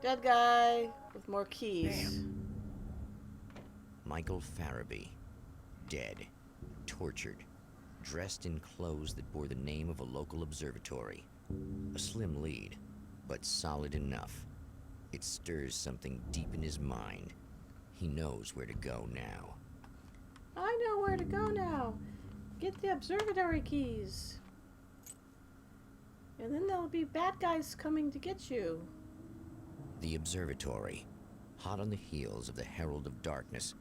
Dead guy with more keys. Damn. Michael Farabee. Dead. Tortured. Dressed in clothes that bore the name of a local observatory. A slim lead, but solid enough. It stirs something deep in his mind. He knows where to go now. I know where to go now. Get the observatory keys. And then there'll be bad guys coming to get you. The observatory. Hot on the heels of the Herald of Darkness,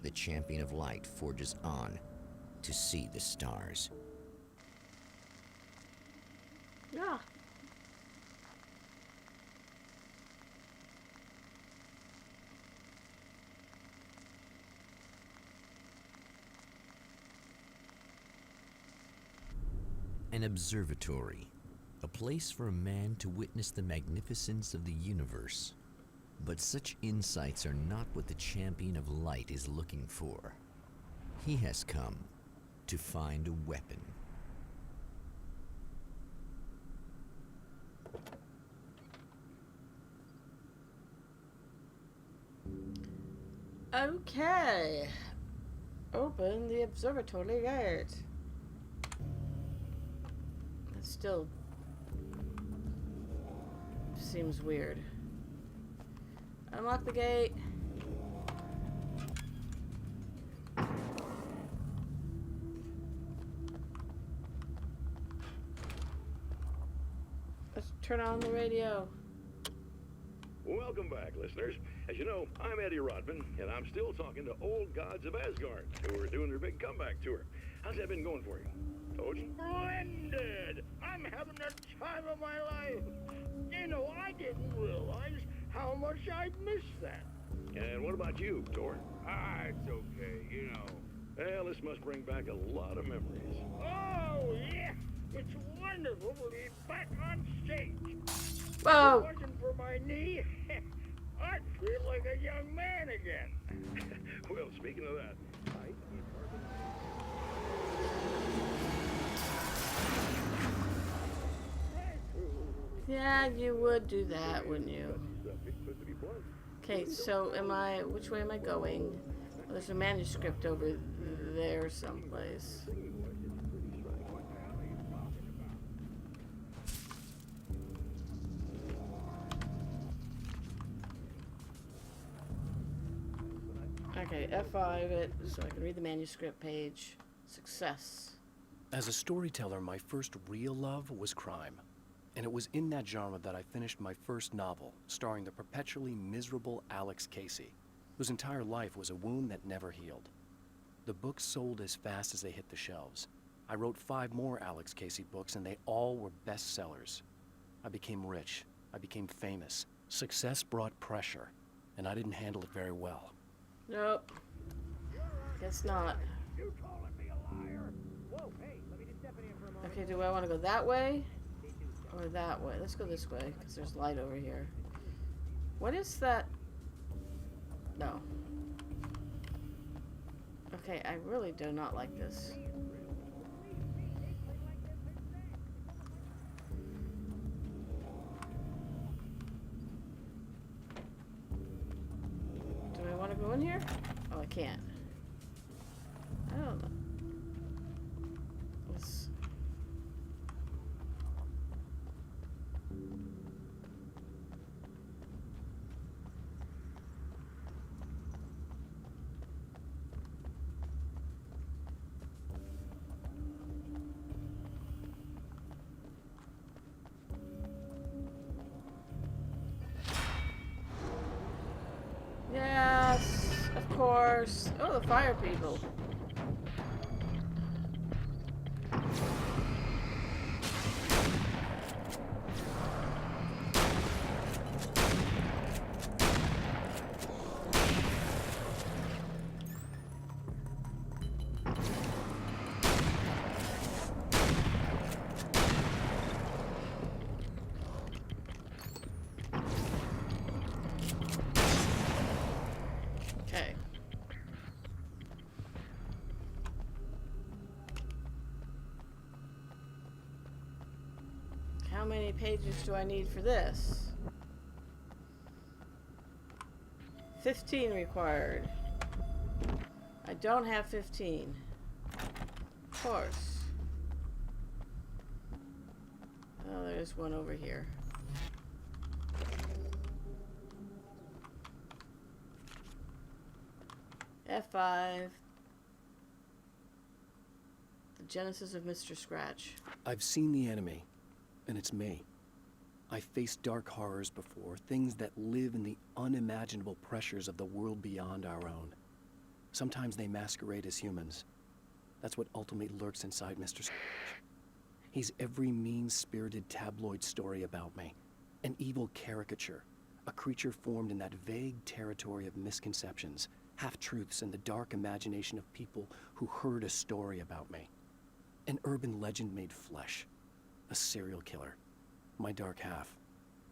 the Champion of Light forges on to see the stars. Yeah. An observatory. A place for a man to witness the magnificence of the universe. But such insights are not what the Champion of Light is looking for. He has come to find a weapon. Okay. Open the observatory gate. That still seems weird. Unlock the gate. Let's turn on the radio. Welcome back, listeners. As you know, I'm Eddie Rodman, and I'm still talking to old gods of Asgard, who are doing their big comeback tour. How's that been going for you? Told you? Splendid! I'm having the time of my life. You know, I didn't realize how much I'd missed that. And what about you, Thor? It's okay, you know. Well, this must bring back a lot of memories. Oh, yeah. It's wonderful to be back on stage. Whoa. If it wasn't for my knee, I'd feel like a young man again. Well, speaking of that, Yeah, you would do that, wouldn't you? Okay, so which way am I going? Well, there's a manuscript over there someplace. Okay, F5 it so I can read the manuscript page. Success. As a storyteller, my first real love was crime. And it was in that genre that I finished my first novel, starring the perpetually miserable Alex Casey, whose entire life was a wound that never healed. The books sold as fast as they hit the shelves. I wrote 5 more Alex Casey books, and they all were bestsellers. I became rich. I became famous. Success brought pressure, and I didn't handle it very well. Nope. Guess not. You calling me a liar? Whoa, hey, let me just step in here for a moment. Okay, do I want to go that way? Or that way? Let's go this way, because there's light over here. What is that? No. Okay, I really do not like this. Do I want to go in here? Oh, I can't. I don't know. Let's... Yes, of course. Oh, the fire people. Okay. How many pages do I need for this? 15 required. I don't have 15. Of course. Oh, there's one over here. F5. The Genesis of Mr. Scratch. I've seen the enemy, and it's me. I've faced dark horrors before, things that live in the unimaginable pressures of the world beyond our own. Sometimes they masquerade as humans. That's what ultimately lurks inside Mr. Scratch. He's every mean-spirited tabloid story about me, an evil caricature, a creature formed in that vague territory of misconceptions, half-truths, and the dark imagination of people who heard a story about me. An urban legend made flesh, a serial killer, my dark half,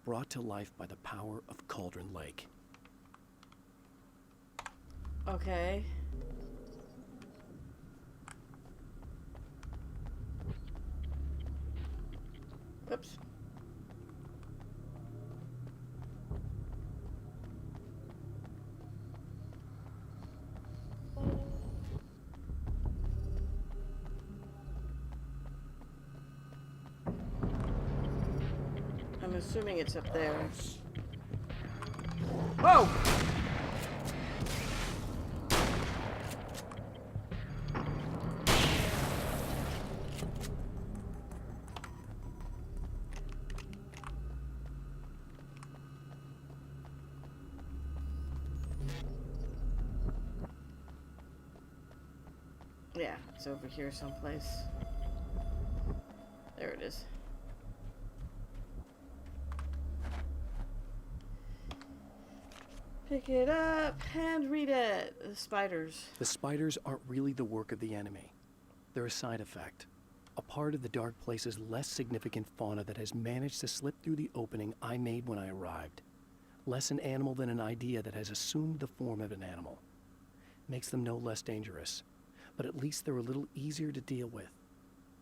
brought to life by the power of Cauldron Lake. Okay. Oops. I'm assuming it's up there. Whoa! Yeah, it's over here someplace. There it is. Pick it up and read it. The spiders. The spiders aren't really the work of the enemy. They're a side effect. A part of the Dark Place's less significant fauna that has managed to slip through the opening I made when I arrived. Less an animal than an idea that has assumed the form of an animal. Makes them no less dangerous. But at least they're a little easier to deal with.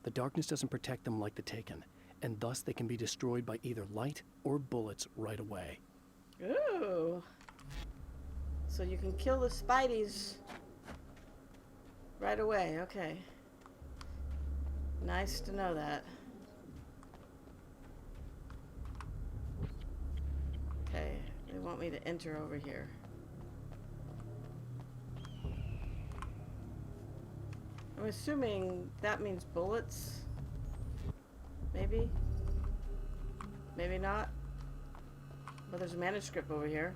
The darkness doesn't protect them like the Taken, and thus they can be destroyed by either light or bullets right away. Ooh. So you can kill the Spideys right away. Okay. Nice to know that. Okay, they want me to enter over here. I'm assuming that means bullets. Maybe. Maybe not. But there's a manuscript over here.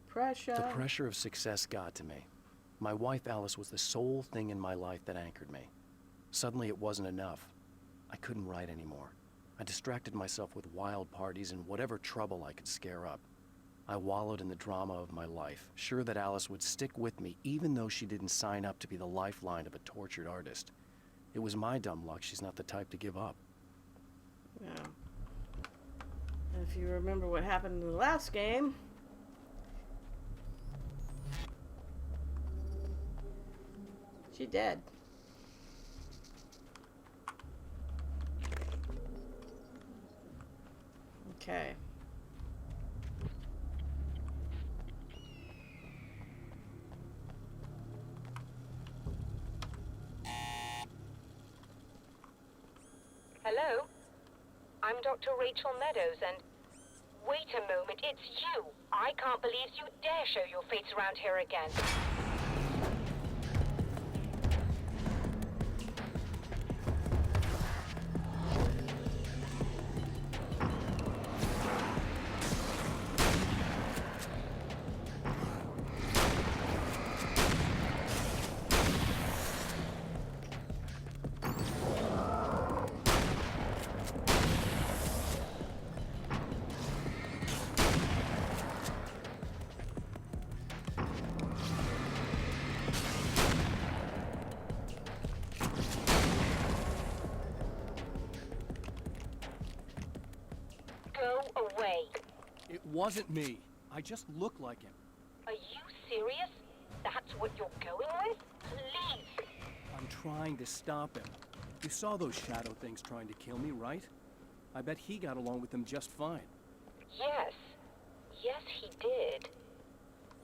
Pressure. The pressure of success got to me. My wife Alice was the sole thing in my life that anchored me. Suddenly it wasn't enough. I couldn't write anymore. I distracted myself with wild parties and whatever trouble I could scare up. I wallowed in the drama of my life, sure that Alice would stick with me even though she didn't sign up to be the lifeline of a tortured artist. It was my dumb luck she's not the type to give up. Yeah. And if you remember what happened in the last game, she dead. Okay. Hello? I'm Dr. Rachel Meadows, and... Wait a moment, it's you! I can't believe you dare show your face around here again. Go away. It wasn't me. I just look like him. Are you serious? That's what you're going with? Please trying to stop him. You saw those shadow things trying to kill me, right? I bet he got along with them just fine. Yes. Yes, he did.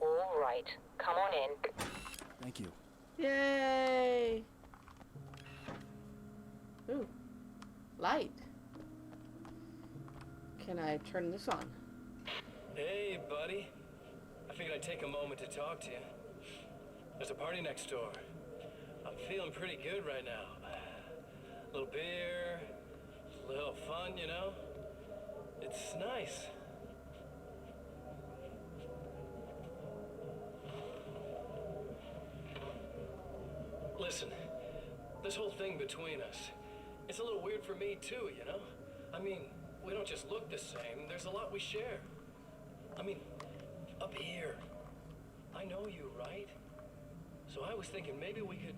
All right. Come on in. Thank you. Yay! Ooh. Light. Can I turn this on? Hey, buddy. I figured I'd take a moment to talk to you. There's a party next door. I'm feeling pretty good right now. A little beer, a little fun, you know? It's nice. Listen, this whole thing between us, it's a little weird for me too, you know? I mean, we don't just look the same, there's a lot we share. I mean, up here, I know you, right? So I was thinking maybe we could...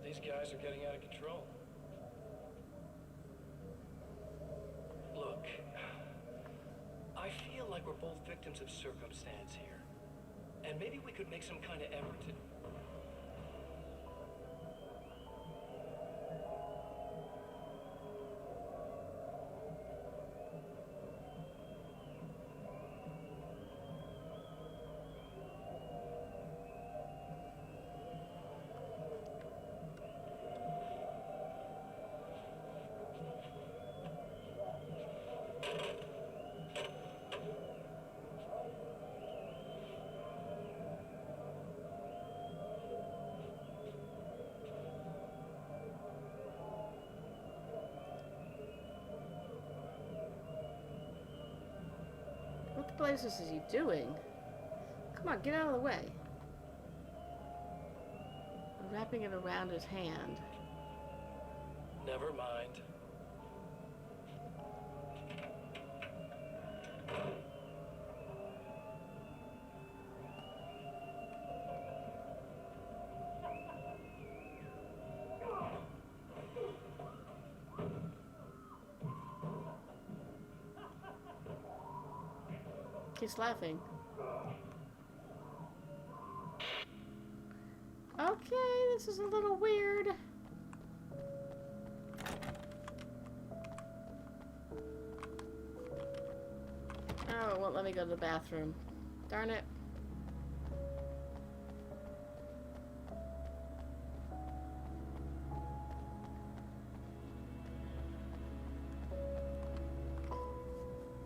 These guys are getting out of control. Look, I feel like we're both victims of circumstance here. And maybe we could make some kind of effort to... What the blazes is he doing? Come on, get out of the way. I'm wrapping it around his hand. Never mind. Keeps laughing. Okay, this is a little weird. Oh, it won't let me go to the bathroom. Darn it.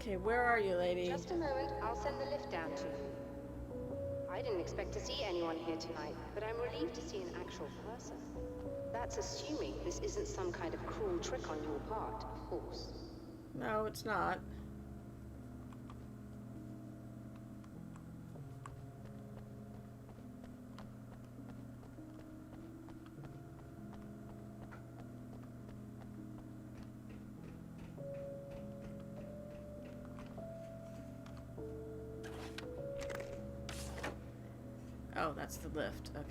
Okay, where are you, lady? Just a moment, I'll send the lift down to you. I didn't expect to see anyone here tonight, but I'm relieved to see an actual person. That's assuming this isn't some kind of cruel trick on your part, of course. No, it's not. Oh, that's the lift. Okay.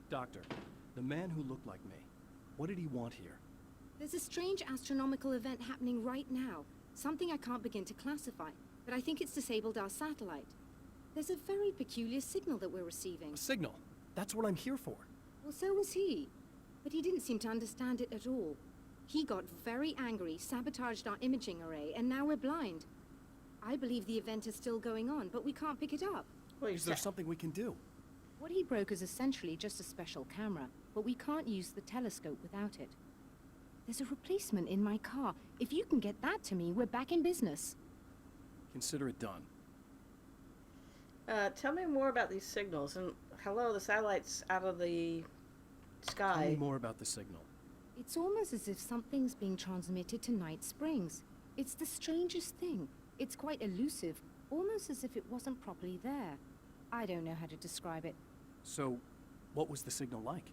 Doctor, the man who looked like me, what did he want here? There's a strange astronomical event happening right now. Something I can't begin to classify, but I think it's disabled our satellite. There's a very peculiar signal that we're receiving. A signal. That's what I'm here for. Well, so was he. But he didn't seem to understand it at all. He got very angry, sabotaged our imaging array, and now we're blind. I believe the event is still going on, but we can't pick it up. Well, Is there something we can do? What he broke is essentially just a special camera, but we can't use the telescope without it. There's a replacement in my car. If you can get that to me, we're back in business. Consider it done. Tell me more about these signals. And hello, the satellite's out of the Tell me sky. more about the signal. It's almost as if something's being transmitted to Night Springs. It's the strangest thing. It's quite elusive, almost as if it wasn't properly there. I don't know how to describe it. So, what was the signal like?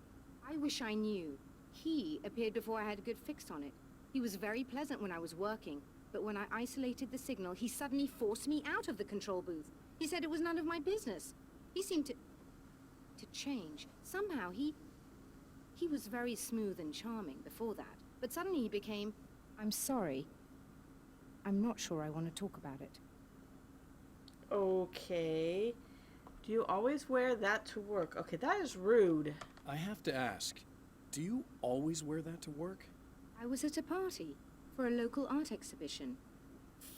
I wish I knew. He appeared before I had a good fix on it. He was very pleasant when I was working, but when I isolated the signal, he suddenly forced me out of the control booth. He said it was none of my business. He seemed to change. Somehow he was very smooth and charming before that, but suddenly he became, I'm sorry. I'm not sure I want to talk about it. Okay. Do you always wear that to work? Okay, that is rude. I have to ask, do you always wear that to work? I was at a party for a local art exhibition.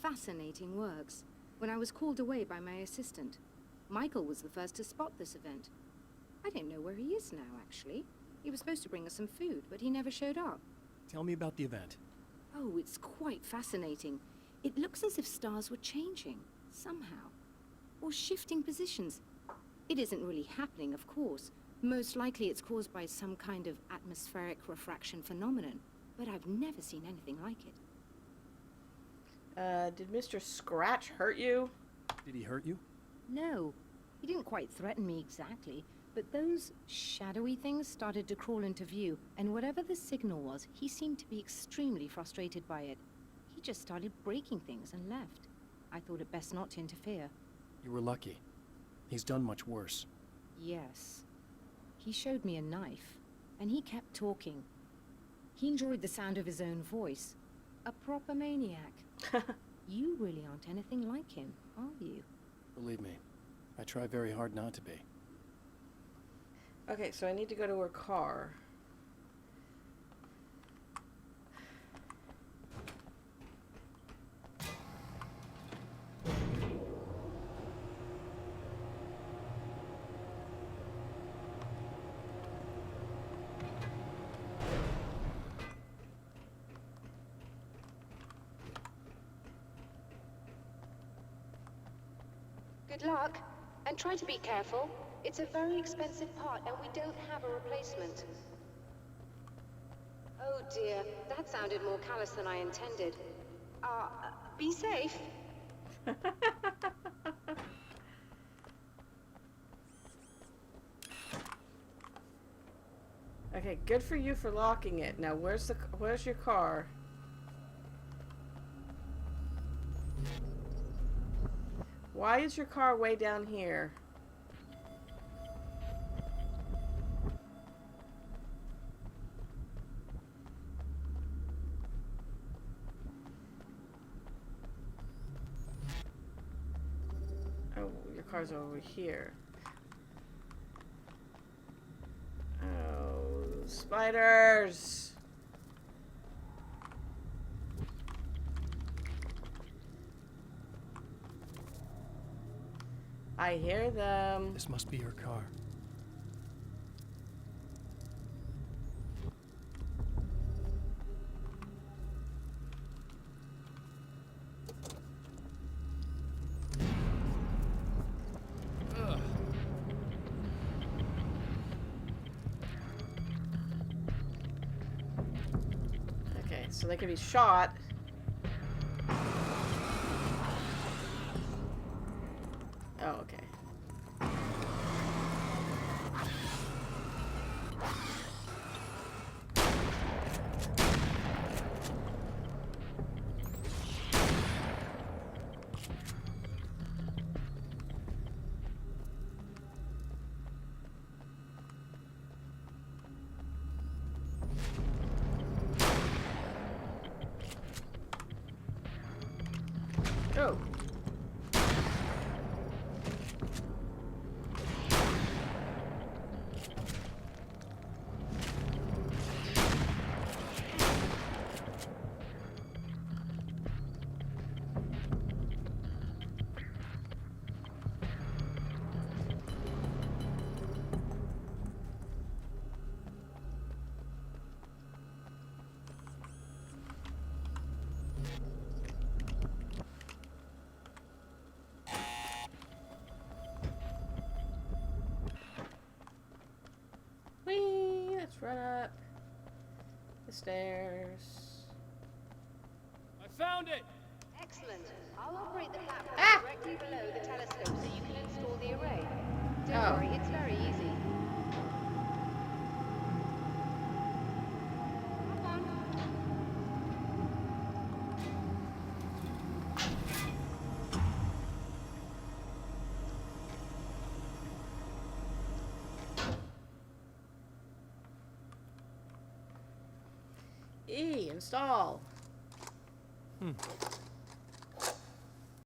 Fascinating works. When I was called away by my assistant, Michael was the first to spot this event. I don't know where he is now, actually. He was supposed to bring us some food, but he never showed up. Tell me about the event. Oh, it's quite fascinating. It looks as if stars were changing, somehow. Or shifting positions. It isn't really happening, of course. Most likely it's caused by some kind of atmospheric refraction phenomenon. But I've never seen anything like it. Did Mr. Scratch hurt you? Did he hurt you? No, he didn't quite threaten me exactly, but those shadowy things started to crawl into view, and whatever the signal was, he seemed to be extremely frustrated by it. He just started breaking things and left. I thought it best not to interfere. You were lucky. He's done much worse. Yes. He showed me a knife, and he kept talking. He enjoyed the sound of his own voice. A proper maniac. You really aren't anything like him, are you? Believe me, I try very hard not to be. Okay, so I need to go to her car. Good luck, and try to be careful. It's a very expensive part, and we don't have a replacement. Oh dear, that sounded more callous than I intended. Be safe. Okay, good for you for locking it. Now, where's your car? Why is your car way down here? Oh, your car's over here. Oh, spiders! I hear them. This must be your car. Okay, so they can be shot. Oh, okay. Oh. Whee! Let's run up the stairs. I found it! Excellent. I'll operate the platform directly below. E, install.